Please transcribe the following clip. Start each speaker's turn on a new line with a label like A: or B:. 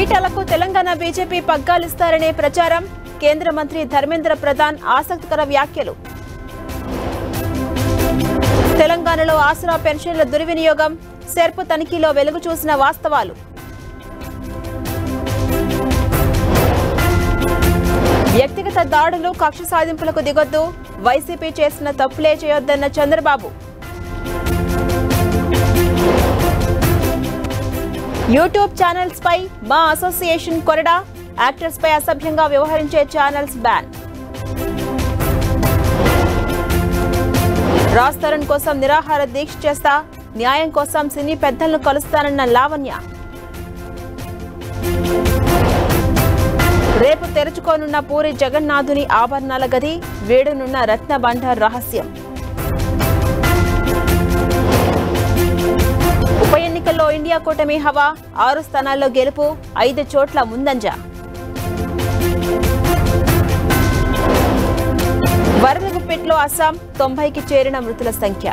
A: ఈటలకు Telangana BJP పగ్గాలిస్తారనే ప్రచారం. కేంద్ర మంత్రి ధర్మేంద్ర ప్రధాన్ ఆసక్తికర వ్యాఖ్యలు. తెలంగాణలో ఆసరా పెన్షన్ల దుర్వినియోగం, సెర్పు తనిఖీలో వెలుగు చూసిన వాస్తవాలు. వ్యక్తిగత దాడులు, కక్ష సాధింపులకు దిగొద్దు, వైసీపీ చేసిన తప్పులే చేయొద్దన్న చంద్రబాబు. యూట్యూబ్ ఛానల్స్ పై మా అసోసియేషన్ కొరడా, యాక్టర్స్ పై అసభ్యంగా వ్యవహరించే ఛానల్స్ బ్యాన్. రాజ్ తరుణ్ కోసం నిరాహార దీక్ష చేస్తా, న్యాయం కోసం సినీ పెద్దలను కలుస్తానన్న లావణ్య. రేపు తెరుచుకోనున్న పూరి జగన్నాథుని ఆభరణాల గది, వేడునున్న రత్న బండార్ రహస్యం. ఉప ఎన్నికల్లో ఇండియా కూటమి హవా, 6 స్థానాల్లో గెలుపు, 5 చోట్ల ముందంజ. వరద గుప్పెట్లో అస్సాం, 90కి చేరిన మృతుల సంఖ్య.